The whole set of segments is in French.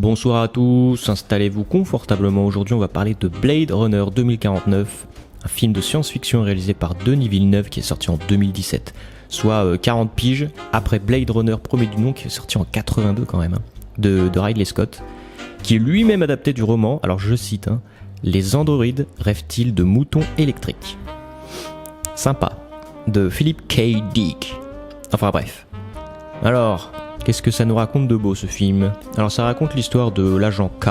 Bonsoir à tous, installez-vous confortablement. Aujourd'hui on va parler de Blade Runner 2049, un film de science-fiction réalisé par Denis Villeneuve qui est sorti en 2017, soit 40 piges après Blade Runner premier du nom qui est sorti en 82 quand même, de Ridley Scott, qui est lui-même adapté du roman, alors je cite, Les androïdes rêvent-ils de moutons électriques. Sympa, de Philip K. Dick. Enfin bref. Alors, qu'est-ce que ça nous raconte de beau ce film ? Alors ça raconte l'histoire de l'agent K,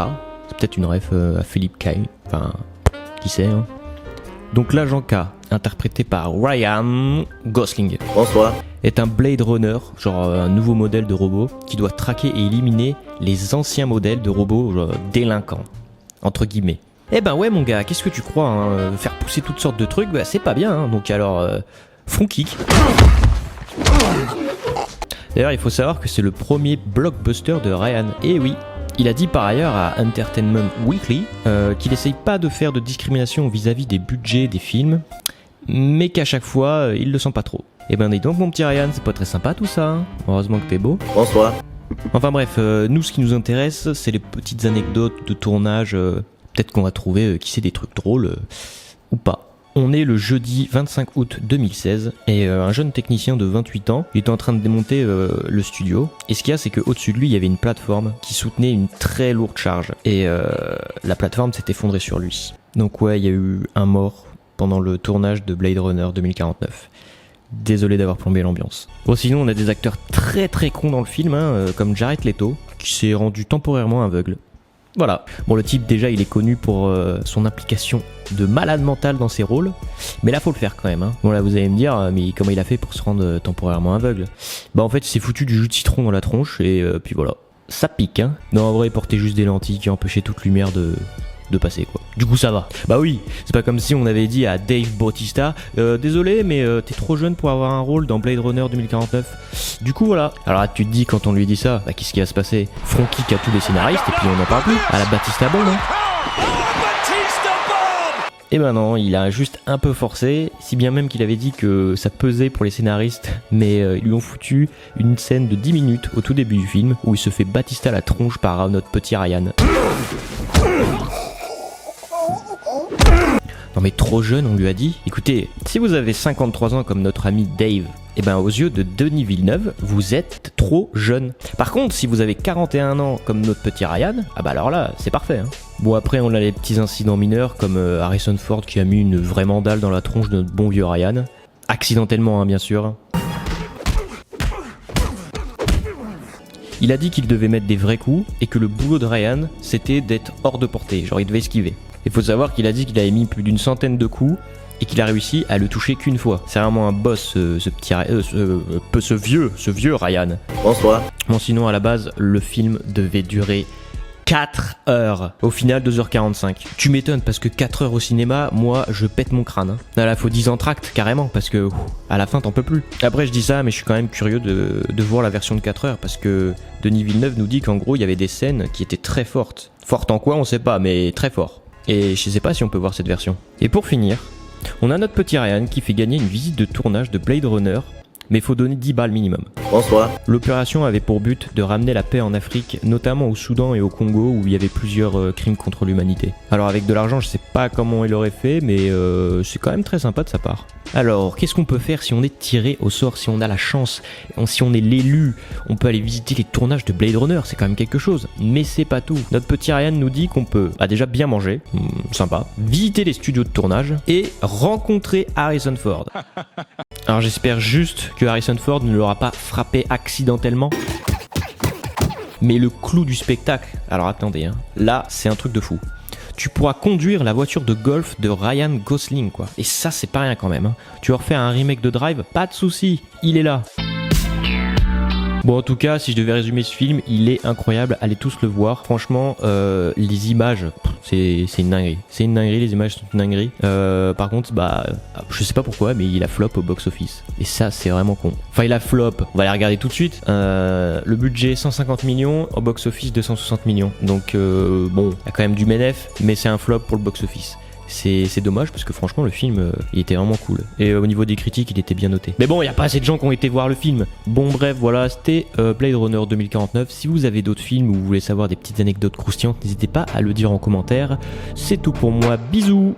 c'est peut-être une ref à Philip K, enfin, qui sait hein. Donc l'agent K, interprété par Ryan Gosling. Bonsoir. Est un Blade Runner, genre un nouveau modèle de robot, qui doit traquer et éliminer les anciens modèles de robots délinquants, entre guillemets. Eh ben ouais mon gars, qu'est-ce que tu crois hein, faire pousser toutes sortes de trucs, bah c'est pas bien, hein, donc alors, front kick. D'ailleurs il faut savoir que c'est le premier blockbuster de Ryan, et oui, il a dit par ailleurs à Entertainment Weekly qu'il essaye pas de faire de discrimination vis-à-vis des budgets des films, mais qu'à chaque fois il le sent pas trop. Eh ben dis donc mon petit Ryan, c'est pas très sympa tout ça, hein. Heureusement que t'es beau. Bonsoir. Enfin bref, nous ce qui nous intéresse c'est les petites anecdotes de tournage, peut-être qu'on va trouver qui sait des trucs drôles ou pas. On est le jeudi 25 août 2016 et un jeune technicien de 28 ans, il était en train de démonter le studio. Et ce qu'il y a, c'est qu'au-dessus de lui, il y avait une plateforme qui soutenait une très lourde charge. Et la plateforme s'est effondrée sur lui. Donc ouais, il y a eu un mort pendant le tournage de Blade Runner 2049. Désolé d'avoir plombé l'ambiance. Bon sinon, on a des acteurs très très cons dans le film, comme Jared Leto, qui s'est rendu temporairement aveugle. Voilà. Bon, le type, déjà, il est connu pour son implication de malade mental dans ses rôles. Mais là, faut le faire quand même. Bon, là, vous allez me dire, mais comment il a fait pour se rendre temporairement aveugle ? Bah, en fait, il s'est foutu du jus de citron dans la tronche et puis voilà. Ça pique, hein. Non, en vrai, il portait juste des lentilles qui empêchaient toute lumière de passer, quoi. Du coup, ça va. Bah oui, c'est pas comme si on avait dit à Dave Bautista désolé, mais t'es trop jeune pour avoir un rôle dans Blade Runner 2049. Du coup, voilà. Alors là, tu te dis, quand on lui dit ça, bah qu'est-ce qui va se passer ? Front kick à tous les scénaristes et puis on n'en parle plus. À la Batista Bomb, hein. Et ben non, il a juste un peu forcé, si bien même qu'il avait dit que ça pesait pour les scénaristes, mais ils lui ont foutu une scène de 10 minutes au tout début du film où il se fait Batista la tronche par notre petit Ryan. Non mais trop jeune, on lui a dit. Écoutez, si vous avez 53 ans comme notre ami Dave, eh ben aux yeux de Denis Villeneuve, vous êtes trop jeune. Par contre, si vous avez 41 ans comme notre petit Ryan, ah bah alors là, c'est parfait. Hein. Bon après, on a les petits incidents mineurs comme Harrison Ford qui a mis une vraie mandale dans la tronche de notre bon vieux Ryan. Accidentellement, hein, bien sûr. Il a dit qu'il devait mettre des vrais coups et que le boulot de Ryan, c'était d'être hors de portée, genre il devait esquiver. Il faut savoir qu'il a dit qu'il avait mis plus d'une centaine de coups et qu'il a réussi à le toucher qu'une fois. C'est vraiment un boss, ce vieux Ryan. Bonsoir. Bon sinon à la base, le film devait durer 4 heures. Au final 2h45. Tu m'étonnes parce que 4 heures au cinéma, moi je pète mon crâne. Hein. Là faut 10 entr'actes carrément parce que à la fin t'en peux plus. Après je dis ça mais je suis quand même curieux de voir la version de 4 heures parce que Denis Villeneuve nous dit qu'en gros il y avait des scènes qui étaient très fortes. Fortes en quoi on sait pas mais très fort. Et je sais pas si on peut voir cette version. Et pour finir, on a notre petit Ryan qui fait gagner une visite de tournage de Blade Runner, mais faut donner 10 balles minimum. Bonsoir. L'opération avait pour but de ramener la paix en Afrique, notamment au Soudan et au Congo où il y avait plusieurs crimes contre l'humanité. Alors avec de l'argent, je sais pas comment il aurait fait, mais c'est quand même très sympa de sa part. Alors, qu'est-ce qu'on peut faire si on est tiré au sort, si on a la chance, si on est l'élu ? On peut aller visiter les tournages de Blade Runner, c'est quand même quelque chose. Mais c'est pas tout. Notre petit Ryan nous dit qu'on peut déjà bien manger, sympa, visiter les studios de tournage et rencontrer Harrison Ford. Alors j'espère juste que Harrison Ford ne l'aura pas frappé accidentellement. Mais le clou du spectacle, alors attendez, là c'est un truc de fou. Tu pourras conduire la voiture de golf de Ryan Gosling, quoi. Et ça, c'est pas rien quand même. Tu veux refaire un remake de Drive ? Pas de souci, il est là. Bon, en tout cas, si je devais résumer ce film, il est incroyable. Allez tous le voir. Franchement, les images, c'est une dinguerie. C'est une dinguerie, les images sont une dinguerie. Par contre, je sais pas pourquoi, mais il a flop au box-office. Et ça, c'est vraiment con. Enfin, il a flop. On va les regarder tout de suite. Le budget 150 millions, au box-office 260 millions. Donc, bon, il y a quand même du bénéf, mais c'est un flop pour le box-office. C'est dommage parce que franchement le film il était vraiment cool. Et au niveau des critiques il était bien noté. Mais bon, il n'y a pas assez de gens qui ont été voir le film. Bon bref, voilà, c'était Blade Runner 2049. Si vous avez d'autres films ou vous voulez savoir des petites anecdotes croustillantes, n'hésitez pas à le dire en commentaire. C'est tout pour moi, bisous.